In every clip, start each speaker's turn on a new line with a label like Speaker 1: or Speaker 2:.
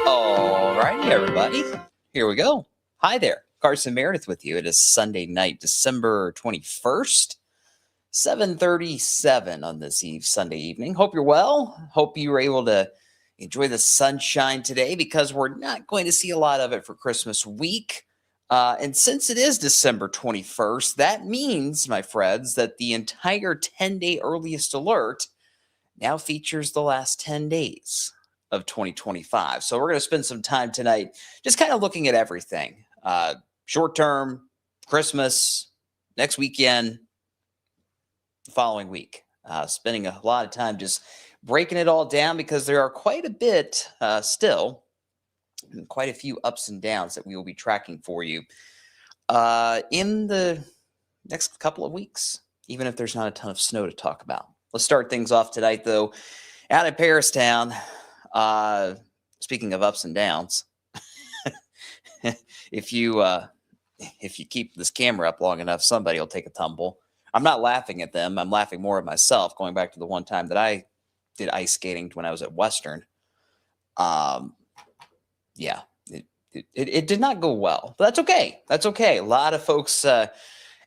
Speaker 1: All righty, everybody. Here we go. Hi there. Carson Meredith with you. It is Sunday night, December 21st, 7:37 on this Sunday evening. Hope you're well. Hope you were able to enjoy the sunshine today because we're not going to see a lot of it for Christmas week. And since it is December 21st, that means, my friends, that the entire 10-day earliest alert now features the last 10 days of 2025. So we're going to spend some time tonight just kind of looking at everything. Short term, Christmas, next weekend, the following week. Spending a lot of time just breaking it all down because there are quite a bit still, and quite a few ups and downs that we will be tracking for you in the next couple of weeks, even if there's not a ton of snow to talk about. Let's start things off tonight, though, out in Paristown. Speaking of ups and downs, if you keep this camera up long enough, somebody will take a tumble. I'm not laughing at them. I'm laughing more at myself, going back to the one time that I did ice skating when I was at Western. Yeah, it did not go well, but that's okay. That's okay. A lot of folks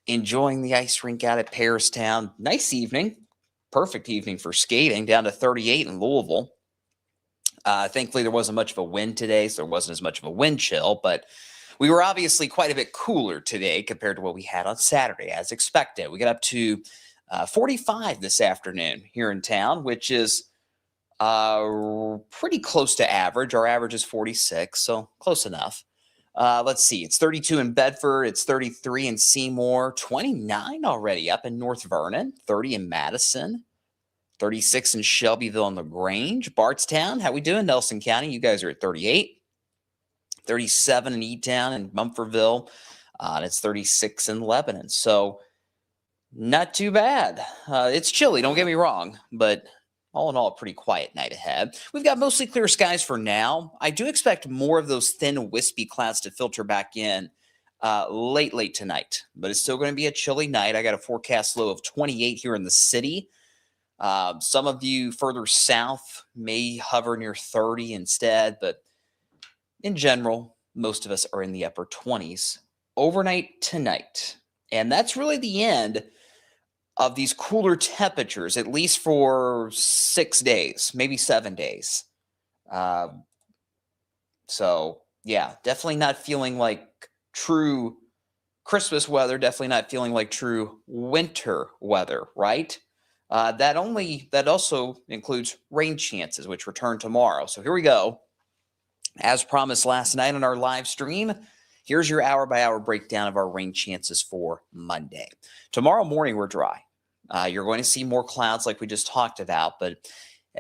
Speaker 1: enjoying the ice rink out at Paristown. Nice evening. Perfect evening for skating, down to 38 in Louisville. Thankfully, there wasn't much of a wind today, so there wasn't as much of a wind chill, but we were obviously quite a bit cooler today compared to what we had on Saturday, as expected. We got up to 45 this afternoon here in town, which is pretty close to average. Our average is 46, so close enough. Let's see. It's 32 in Bedford. It's 33 in Seymour. 29 already up in North Vernon. 30 in Madison. 36 in Shelbyville and LaGrange. Bardstown, how we doing? Nelson County, you guys are at 38. 37 in E-Town and Mumfordville. And it's 36 in Lebanon. So not too bad. It's chilly, don't get me wrong, but all in all, a pretty quiet night ahead. We've got mostly clear skies for now. I do expect more of those thin, wispy clouds to filter back in late tonight, but it's still going to be a chilly night. I got a forecast low of 28 here in the city. Some of you further south may hover near 30 instead, but in general, most of us are in the upper 20s overnight tonight. And that's really the end of these cooler temperatures, at least for 6 days, maybe 7 days. So, yeah, definitely not feeling like true Christmas weather, definitely not feeling like true winter weather, right? That also includes rain chances, which return tomorrow. So here we go. As promised last night on our live stream, here's your hour-by-hour breakdown of our rain chances for Monday. Tomorrow morning, we're dry. You're going to see more clouds like we just talked about, but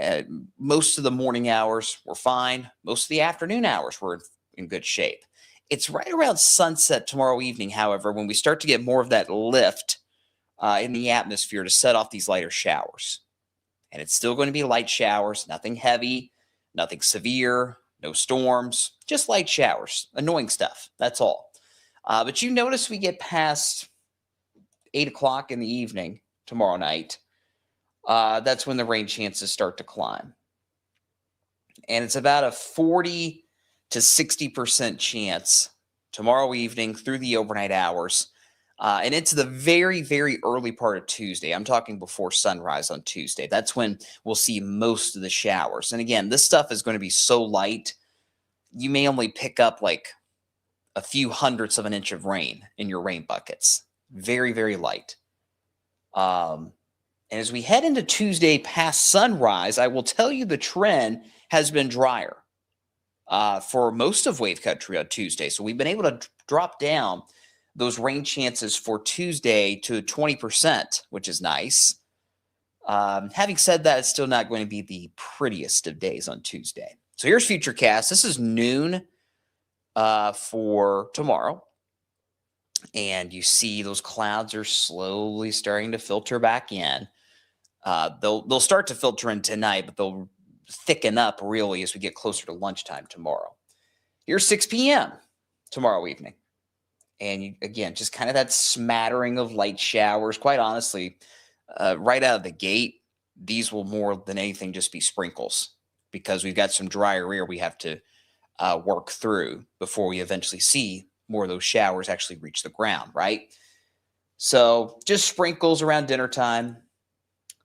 Speaker 1: Uh, Most of the morning hours were fine. Most of the afternoon hours were in good shape. It's right around sunset tomorrow evening, however, when we start to get more of that lift in the atmosphere to set off these lighter showers. And it's still going to be light showers, nothing heavy, nothing severe, no storms, just light showers, annoying stuff. That's all. But you notice we get past 8 o'clock in the evening tomorrow night. That's when the rain chances start to climb. And it's about a 40 to 60% chance tomorrow evening through the overnight hours and into the very, very early part of Tuesday. I'm talking before sunrise on Tuesday. That's when we'll see most of the showers. And again, this stuff is going to be so light, you may only pick up like a few hundredths of an inch of rain in your rain buckets. Very, very light. And as we head into Tuesday past sunrise, I will tell you the trend has been drier for most of Wave Country on Tuesday. So we've been able to drop down those rain chances for Tuesday to 20%, which is nice. Having said that, it's still not going to be the prettiest of days on Tuesday. So here's Futurecast. This is noon for tomorrow. And you see those clouds are slowly starting to filter back in. They'll start to filter in tonight, but they'll thicken up really as we get closer to lunchtime tomorrow. Here's 6 p.m. tomorrow evening. And again, just kind of that smattering of light showers. Quite honestly, right out of the gate, these will more than anything just be sprinkles because we've got some drier air we have to work through before we eventually see more of those showers actually reach the ground, right? So just sprinkles around dinner time.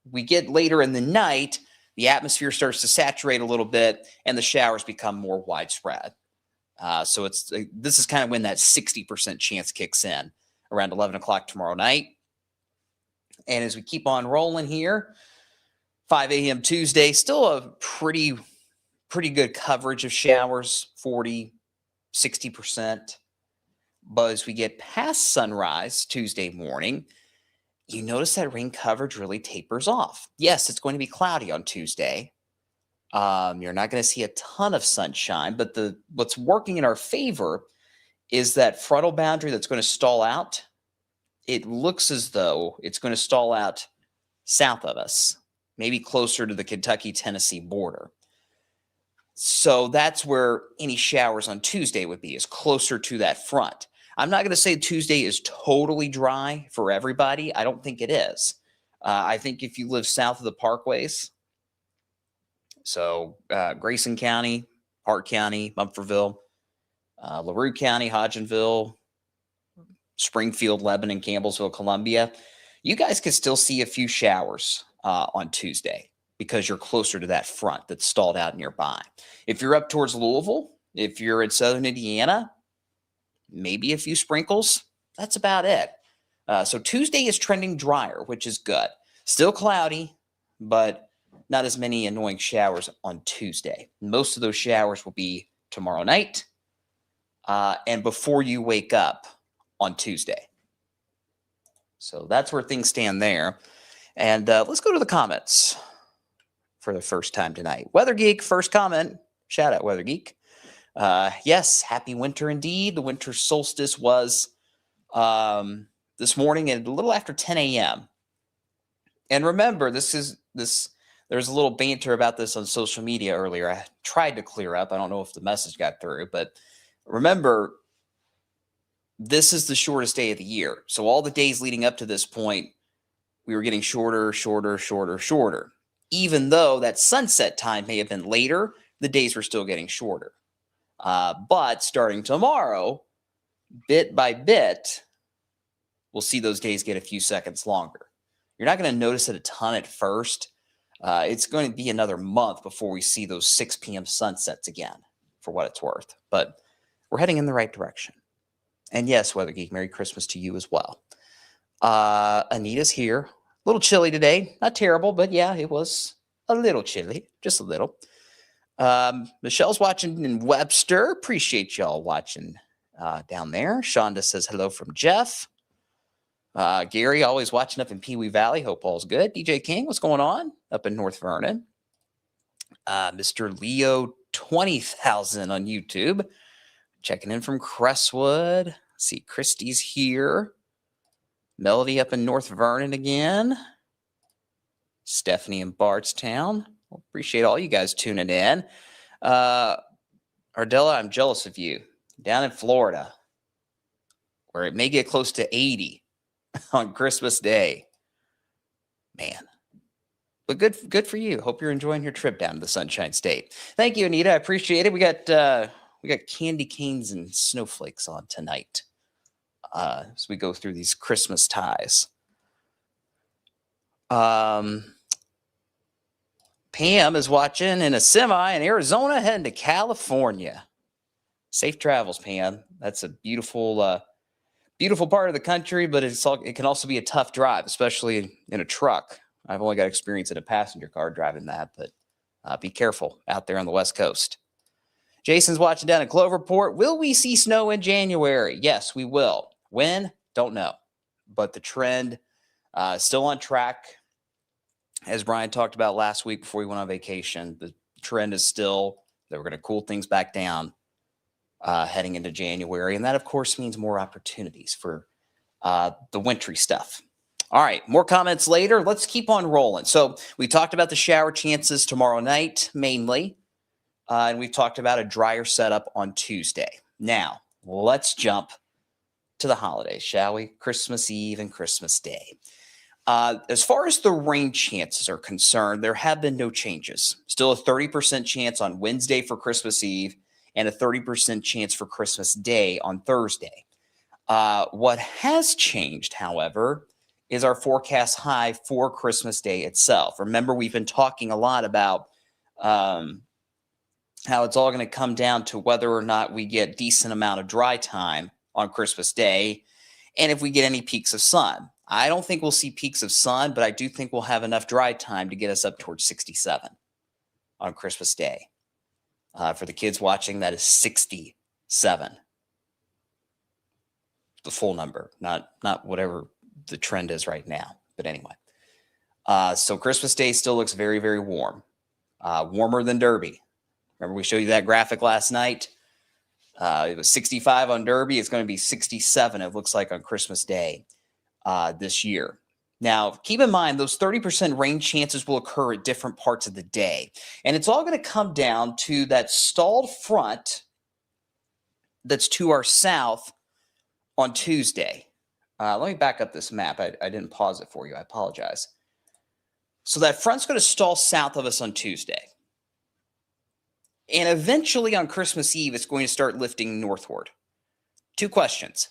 Speaker 1: We get later in the night, the atmosphere starts to saturate a little bit and the showers become more widespread. So this is kind of when that 60% chance kicks in around 11 o'clock tomorrow night. And as we keep on rolling here, 5 a.m. Tuesday, still a pretty good coverage of showers, 40, 60%. But as we get past sunrise Tuesday morning, you notice that rain coverage really tapers off. Yes, it's going to be cloudy on Tuesday. You're not going to see a ton of sunshine, but what's working in our favor is that frontal boundary that's going to stall out. It looks as though it's going to stall out south of us, maybe closer to the Kentucky-Tennessee border. So that's where any showers on Tuesday would be, is closer to that front. I'm not going to say Tuesday is totally dry for everybody. I don't think it is. I think if you live south of the parkways, so Grayson County, Park County, Mumfordville, LaRue County, Hodgenville, Springfield, Lebanon, Campbellsville, Columbia, you guys could still see a few showers on Tuesday because you're closer to that front that's stalled out nearby. If you're up towards Louisville, if you're in southern Indiana, maybe a few sprinkles. That's about it. So Tuesday is trending drier, which is good. Still cloudy, but not as many annoying showers on Tuesday. Most of those showers will be tomorrow night and before you wake up on Tuesday. So that's where things stand there. And let's go to the comments for the first time tonight. Weather Geek, first comment. Shout out, Weather Geek. Yes, happy winter indeed. The winter solstice was this morning at a little after 10 a.m. And remember, there's a little banter about this on social media earlier. I tried to clear up. I don't know if the message got through, but remember, this is the shortest day of the year. So all the days leading up to this point, we were getting shorter. Even though that sunset time may have been later, the days were still getting shorter. But starting tomorrow, bit by bit, we'll see those days get a few seconds longer. You're not going to notice it a ton at first. It's going to be another month before we see those 6 p.m. sunsets again, for what it's worth. But we're heading in the right direction. And yes, Weather Geek, Merry Christmas to you as well. Anita's here. A little chilly today. Not terrible, but yeah, it was a little chilly. Just a little. Michelle's watching in Webster. Appreciate y'all watching down there. Shonda says hello from Jeff. Gary, always watching up in Pewee Valley. Hope all's good. DJ King, what's going on up in North Vernon? Mr. Leo 20,000 on YouTube. Checking in from Crestwood. See, Christie's here. Melody up in North Vernon again. Stephanie in Bardstown. Well, appreciate all you guys tuning in. Ardella, I'm jealous of you. Down in Florida, where it may get close to 80 on Christmas Day. Man. But good for you. Hope you're enjoying your trip down to the Sunshine State. Thank you, Anita. I appreciate it. We got candy canes and snowflakes on tonight as we go through these Christmas ties. Pam is watching in a semi in Arizona, heading to California. Safe travels, Pam. That's a beautiful, beautiful part of the country, but it can also be a tough drive, especially in a truck. I've only got experience in a passenger car driving that, but be careful out there on the West Coast. Jason's watching down in Cloverport. Will we see snow in January? Yes, we will. When? Don't know. But the trend is still on track. As Brian talked about last week before we went on vacation, the trend is still that we're going to cool things back down heading into January. And that, of course, means more opportunities for the wintry stuff. All right, more comments later. Let's keep on rolling. So we talked about the shower chances tomorrow night, mainly. And we've talked about a drier setup on Tuesday. Now, let's jump to the holidays, shall we? Christmas Eve and Christmas Day. As far as the rain chances are concerned, there have been no changes. Still a 30% chance on Wednesday for Christmas Eve and a 30% chance for Christmas Day on Thursday. What has changed, however, is our forecast high for Christmas Day itself. Remember, we've been talking a lot about how it's all going to come down to whether or not we get decent amount of dry time on Christmas Day and if we get any peaks of sun. I don't think we'll see peaks of sun, but I do think we'll have enough dry time to get us up towards 67 on Christmas Day. For the kids watching, that is 67. The full number, not whatever the trend is right now. But anyway, so Christmas Day still looks very, very warm. Warmer than Derby. Remember we showed you that graphic last night? It was 65 on Derby. It's going to be 67, it looks like, on Christmas Day this year. Now, keep in mind, those 30% rain chances will occur at different parts of the day. And it's all going to come down to that stalled front that's to our south on Tuesday. Let me back up this map. I didn't pause it for you. I apologize. So that front's going to stall south of us on Tuesday. And eventually on Christmas Eve, it's going to start lifting northward. Two questions.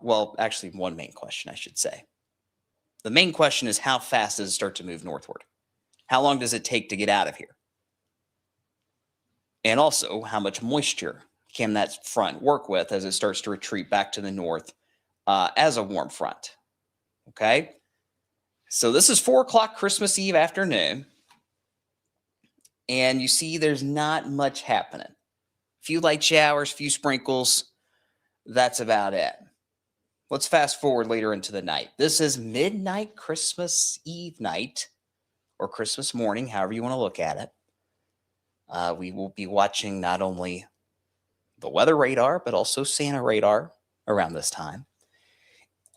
Speaker 1: Well, actually, one main question, I should say. The main question is, how fast does it start to move northward? How long does it take to get out of here? And also, how much moisture can that front work with as it starts to retreat back to the north as a warm front? Okay. So this is 4 o'clock Christmas Eve afternoon. And you see there's not much happening. A few light showers, few sprinkles. That's about it. Let's fast forward later into the night. This is midnight Christmas Eve night, or Christmas morning, however you want to look at it. We will be watching not only the weather radar, but also Santa radar around this time.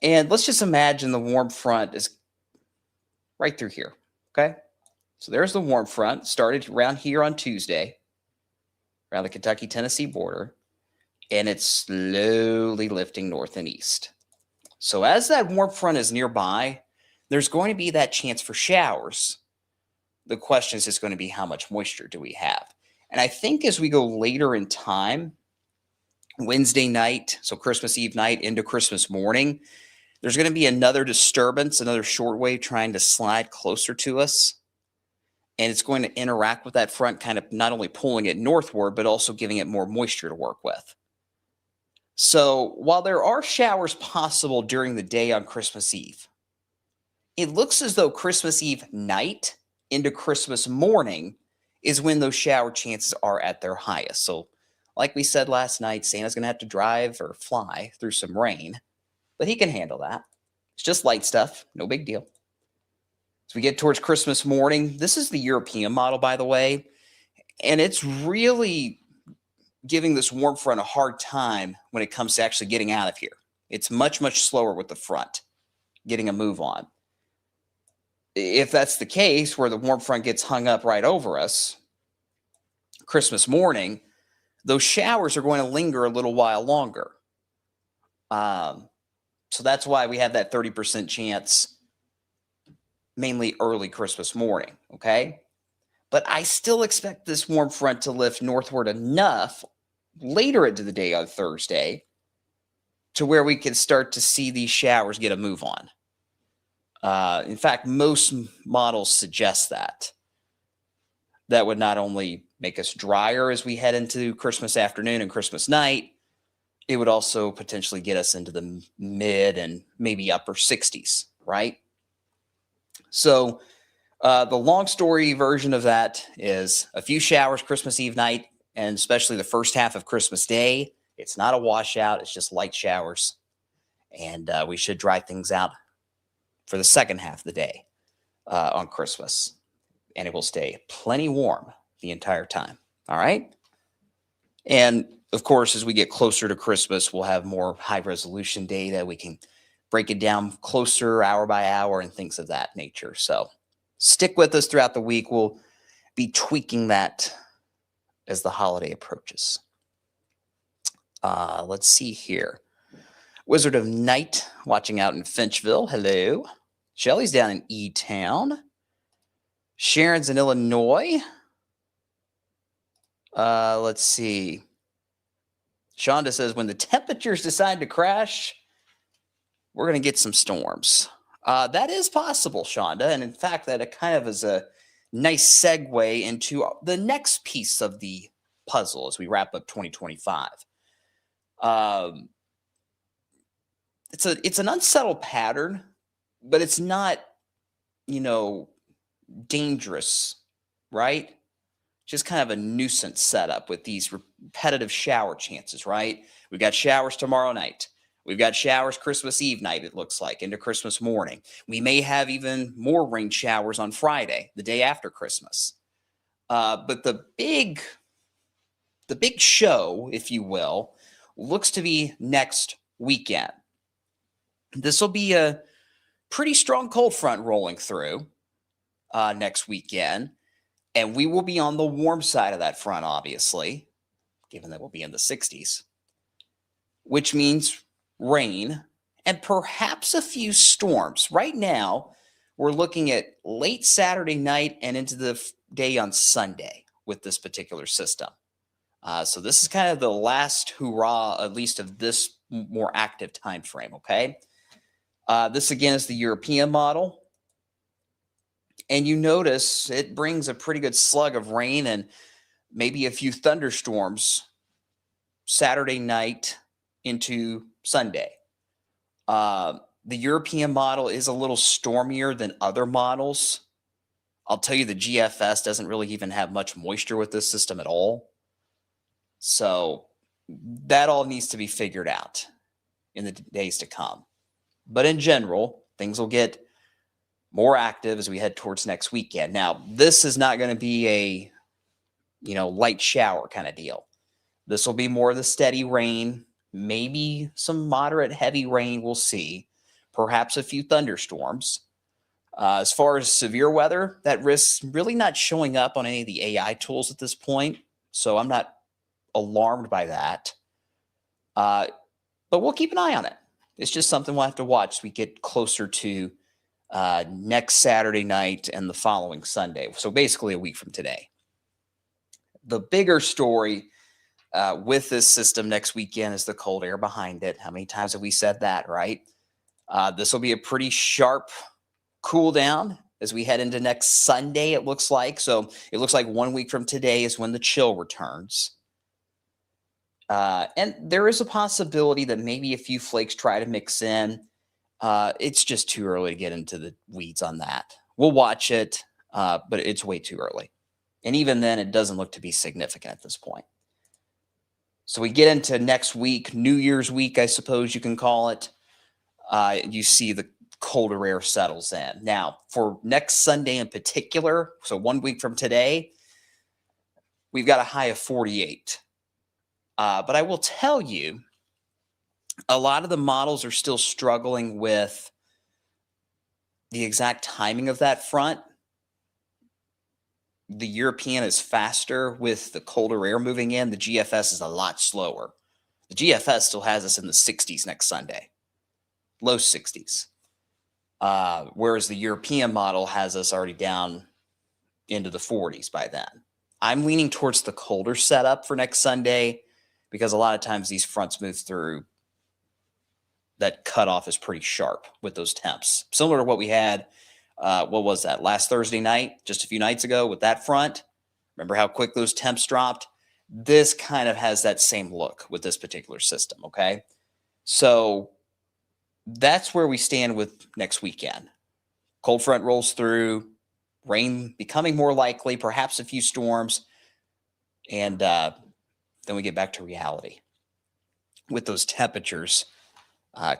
Speaker 1: And let's just imagine the warm front is right through here, okay? So there's the warm front, started around here on Tuesday, around the Kentucky-Tennessee border, and it's slowly lifting north and east. So as that warm front is nearby, there's going to be that chance for showers. The question is just going to be, how much moisture do we have? And I think as we go later in time, Wednesday night, so Christmas Eve night into Christmas morning, there's going to be another disturbance, another shortwave trying to slide closer to us. And it's going to interact with that front, kind of not only pulling it northward, but also giving it more moisture to work with. So while there are showers possible during the day on Christmas Eve, it looks as though Christmas Eve night into Christmas morning is when those shower chances are at their highest. So like we said last night, Santa's going to have to drive or fly through some rain, but he can handle that. It's just light stuff, no big deal. As we get towards Christmas morning, this is the European model, by the way, and it's really giving this warm front a hard time when it comes to actually getting out of here. It's much, much slower with the front, getting a move on. If that's the case, where the warm front gets hung up right over us, Christmas morning, those showers are going to linger a little while longer. So that's why we have that 30% chance, mainly early Christmas morning, okay? But I still expect this warm front to lift northward enough later into the day on Thursday to where we can start to see these showers get a move on. In fact, most models suggest that. That would not only make us drier as we head into Christmas afternoon and Christmas night, it would also potentially get us into the mid and maybe upper 60s, right? So the long story version of that is a few showers Christmas Eve night, and especially the first half of Christmas Day. It's not a washout. It's just light showers. And we should dry things out for the second half of the day on Christmas. And it will stay plenty warm the entire time. All right. And of course, as we get closer to Christmas, we'll have more high resolution data. We can break it down closer hour by hour and things of that nature. So stick with us throughout the week. We'll be tweaking that as the holiday approaches. Let's see here. Wizard of Night watching out in Finchville. Hello. Shelly's down in E-Town. Sharon's in Illinois. Let's see. Shonda says, when the temperatures decide to crash, we're going to get some storms. That is possible, Shonda. And in fact, that kind of is a nice segue into the next piece of the puzzle as we wrap up 2025. It's an unsettled pattern, but it's not, dangerous, right? Just kind of a nuisance setup with these repetitive shower chances, right? We've got showers tomorrow night. We've got showers Christmas Eve night, it looks like, into Christmas morning. We may have even more rain showers on Friday, the day after Christmas. But the big show, if you will, looks to be next weekend. This will be a pretty strong cold front rolling through next weekend. And we will be on the warm side of that front, obviously, given that we'll be in the 60s, which means rain and perhaps a few storms. Right now, we're looking at late Saturday night and into the day on Sunday with this particular system. So this is kind of the last hurrah, at least of this more active time frame, okay? This, again, is the European model. And you notice it brings a pretty good slug of rain and maybe a few thunderstorms Saturday night into Sunday. The European model is a little stormier than other models. I'll tell you, the GFS doesn't really even have much moisture with this system at all. So that all needs to be figured out in the days to come. But in general, things will get more active as we head towards next weekend. Now, this is not going to be a, light shower kind of deal. This will be more of the steady rain, maybe some moderate heavy rain, we'll see, perhaps a few thunderstorms. As far as severe weather, that risk's really not showing up on any of the AI tools at this point, so I'm not alarmed by that. But we'll keep an eye on it. It's just something we'll have to watch as we get closer to next Saturday night and the following Sunday. So basically a week from today. The bigger story with this system next weekend is the cold air behind it. How many times have we said that, right? This will be a pretty sharp cool down as we head into next Sunday, it looks like. So it looks like 1 week from today is when the chill returns. And there is a possibility that maybe a few flakes try to mix in. It's just too early to get into the weeds on that. We'll watch it, but it's way too early. And even then, it doesn't look to be significant at this point. So we get into next week, New Year's week, I suppose you can call it. You see the colder air settles in. Now, for next Sunday in particular, so 1 week from today, we've got a high of 48. But I will tell you, a lot of the models are still struggling with the exact timing of that front. The European is faster with the colder air moving in. The GFS is a lot slower. The GFS still has us in the 60s next Sunday, low 60s. Whereas the European model has us already down into the 40s by then. I'm leaning towards the colder setup for next Sunday because a lot of times these fronts move through. That cutoff is pretty sharp with those temps. Similar to what we had, what was that, last Thursday night, just a few nights ago with that front. Remember how quick those temps dropped? This kind of has that same look with this particular system, okay? So that's where we stand with next weekend. Cold front rolls through, rain becoming more likely, perhaps a few storms, and then we get back to reality with those temperatures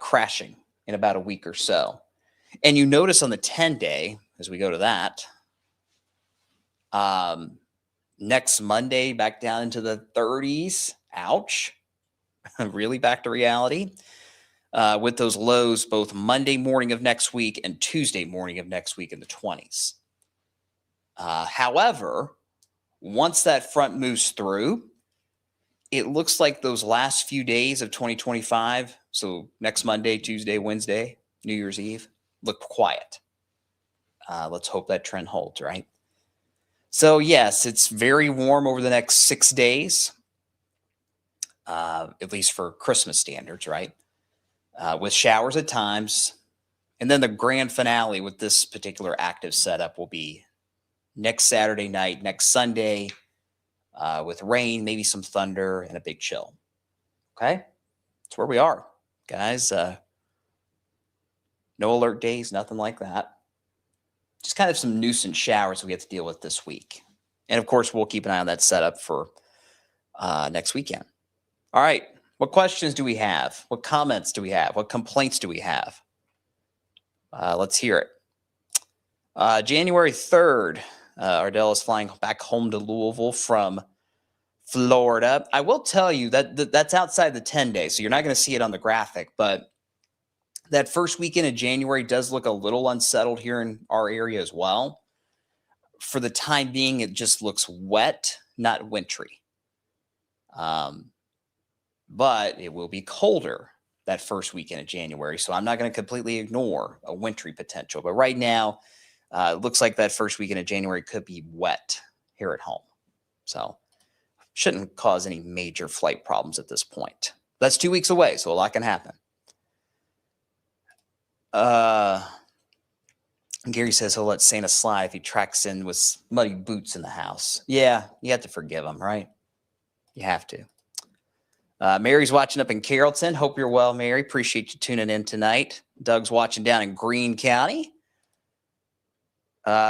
Speaker 1: crashing in about a week or so. And you notice on the 10-day, as we go to that, next Monday, back down into the 30s. Ouch. Really back to reality. With those lows both Monday morning of next week and Tuesday morning of next week in the 20s. However, once that front moves through, it looks like those last few days of 2025, so next Monday, Tuesday, Wednesday, New Year's Eve, look quiet. Let's hope that trend holds, right? So yes, it's very warm over the next 6 days, at least for Christmas standards, right? With showers at times. And then the grand finale with this particular active setup will be next Saturday night, next Sunday, with rain, maybe some thunder, and a big chill. Okay? That's where we are, guys. No alert days, nothing like that. Just kind of some nuisance showers we get to deal with this week. And of course, we'll keep an eye on that setup for next weekend. All right. What questions do we have? What comments do we have? What complaints do we have? Let's hear it. January 3rd, Ardell is flying back home to Louisville from Florida. I will tell you that that's outside the 10-day, so you're not going to see it on the graphic, but that first weekend of January does look a little unsettled here in our area as well. For the time being, it just looks wet, not wintry. But it will be colder that first weekend of January, so I'm not going to completely ignore a wintry potential. But right now, it looks like that first weekend of January could be wet here at home. So shouldn't cause any major flight problems at this point. That's 2 weeks away, so a lot can happen. Gary says he'll let Santa slide if he tracks in with muddy boots in the house. Yeah, you have to forgive him, right? You have to. Mary's watching up in Carrollton. Hope you're well, Mary. Appreciate you tuning in tonight. Doug's watching down in Greene County.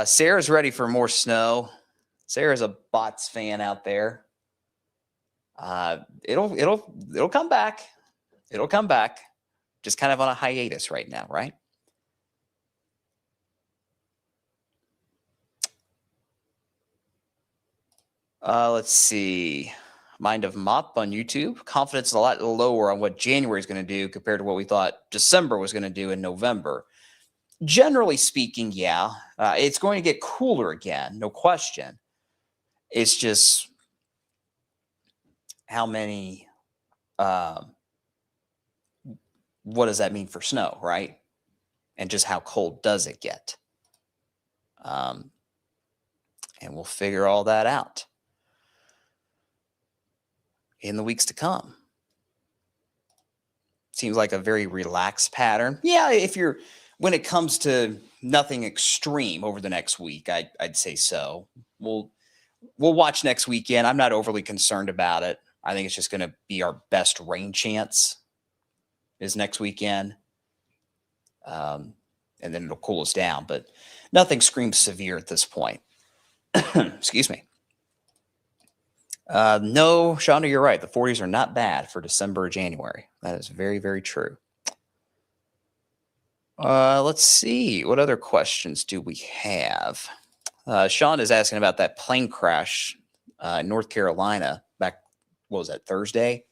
Speaker 1: Sarah's ready for more snow. Sarah's a Bots fan out there. It'll come back. It'll come back. Just kind of on a hiatus right now, right? Let's see. Mind of Mop on YouTube. Confidence is a lot lower on what January is going to do compared to what we thought December was going to do in November. Generally speaking, yeah. It's going to get cooler again, no question. It's just how many, what does that mean for snow, right? And just how cold does it get? And we'll figure all that out in the weeks to come. Seems like a very relaxed pattern. Yeah, when it comes to nothing extreme over the next week, I'd say so. We'll watch next weekend. I'm not overly concerned about it. I think it's just going to be our best rain chance is next weekend. And then it'll cool us down, but nothing screams severe at this point. Excuse me. No, Shonda, you're right. The 40s are not bad for December or January. That is very, very true. Let's see. What other questions do we have? Sean is asking about that plane crash in North Carolina back, what was that, Thursday?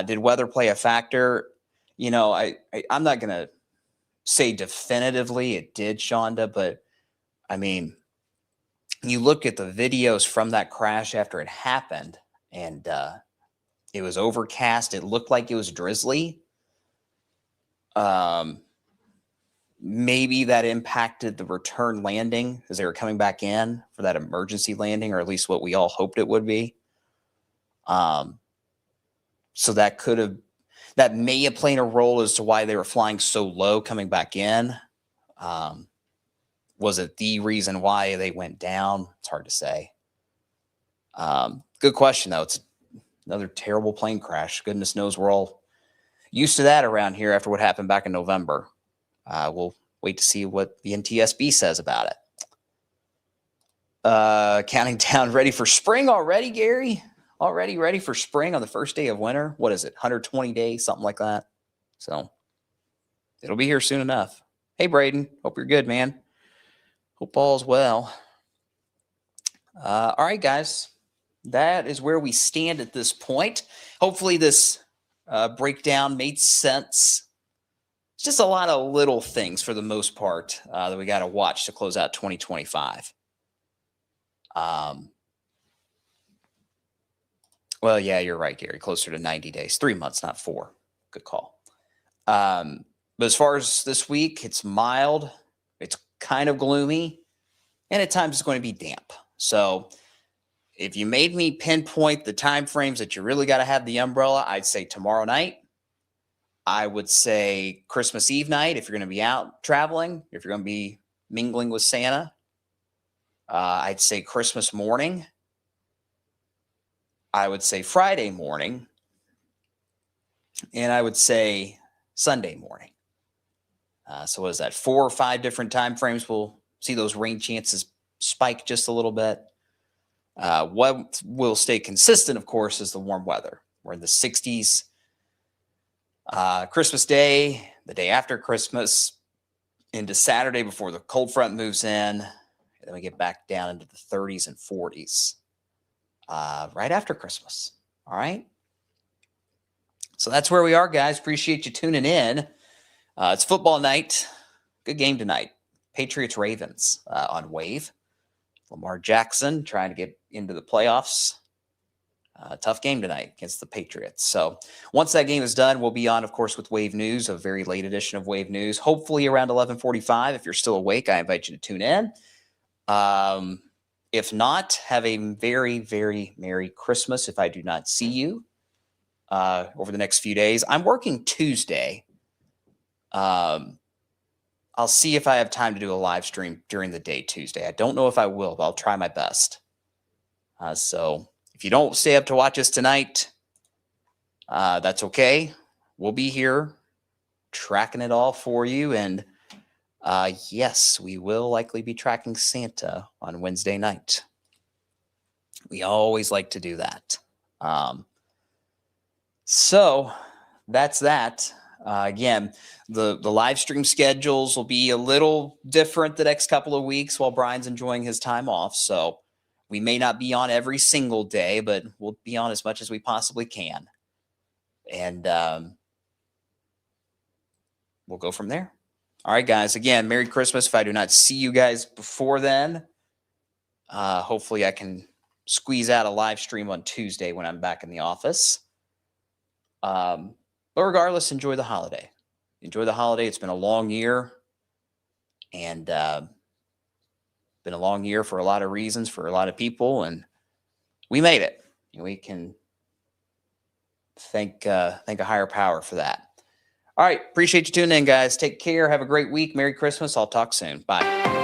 Speaker 1: Did weather play a factor? I'm not going to say definitively it did, Shonda, but I mean, you look at the videos from that crash after it happened, and it was overcast. It looked like it was drizzly. Maybe that impacted the return landing as they were coming back in for that emergency landing, or at least what we all hoped it would be. So that may have played a role as to why they were flying so low coming back in. Was it the reason why they went down? It's hard to say. Good question, though. It's another terrible plane crash. Goodness knows we're all used to that around here after what happened back in November. We'll wait to see what the NTSB says about it. Counting down, ready for spring already, Gary? Already ready for spring on the first day of winter? What is it, 120 days, something like that? So it'll be here soon enough. Hey, Braden. Hope you're good, man. Hope all's well. All right, guys. That is where we stand at this point. Hopefully this breakdown made sense. It's just a lot of little things for the most part that we got to watch to close out 2025. Well, yeah, you're right, Gary. Closer to 90 days. 3 months, not 4. Good call. But as far as this week, it's mild. It's kind of gloomy. And at times it's going to be damp. So if you made me pinpoint the time frames that you really got to have the umbrella, I'd say tomorrow night. I would say Christmas Eve night if you're going to be out traveling, if you're going to be mingling with Santa. I'd say Christmas morning. I would say Friday morning. And I would say Sunday morning. So what is that? 4 or 5 different time frames. We'll see those rain chances spike just a little bit. What will stay consistent, of course, is the warm weather. We're in the 60s. Christmas Day, the day after Christmas, into Saturday before the cold front moves in. And then we get back down into the 30s and 40s right after Christmas. All right. So that's where we are, guys. Appreciate you tuning in. It's football night. Good game tonight. Patriots-Ravens on Wave. Lamar Jackson trying to get into the playoffs. Tough game tonight against the Patriots. So once that game is done, we'll be on, of course, with Wave News, a very late edition of Wave News, hopefully around 11:45. If you're still awake, I invite you to tune in. If not, have a very, very Merry Christmas if I do not see you over the next few days. I'm working Tuesday. I'll see if I have time to do a live stream during the day Tuesday. I don't know if I will, but I'll try my best. So if you don't stay up to watch us tonight, that's okay. We'll be here tracking it all for you. And yes, we will likely be tracking Santa on Wednesday night. We always like to do that. So that's that. Again, the live stream schedules will be a little different the next couple of weeks while Brian's enjoying his time off. So we may not be on every single day, but we'll be on as much as we possibly can. And we'll go from there. All right, guys. Again, Merry Christmas. If I do not see you guys before then, hopefully I can squeeze out a live stream on Tuesday when I'm back in the office. But regardless, enjoy the holiday. Enjoy the holiday. It's been a long year. And been a long year for a lot of reasons, for a lot of people. And we made it. We can thank a higher power for that. All right. Appreciate you tuning in, guys. Take care. Have a great week. Merry Christmas. I'll talk soon. Bye.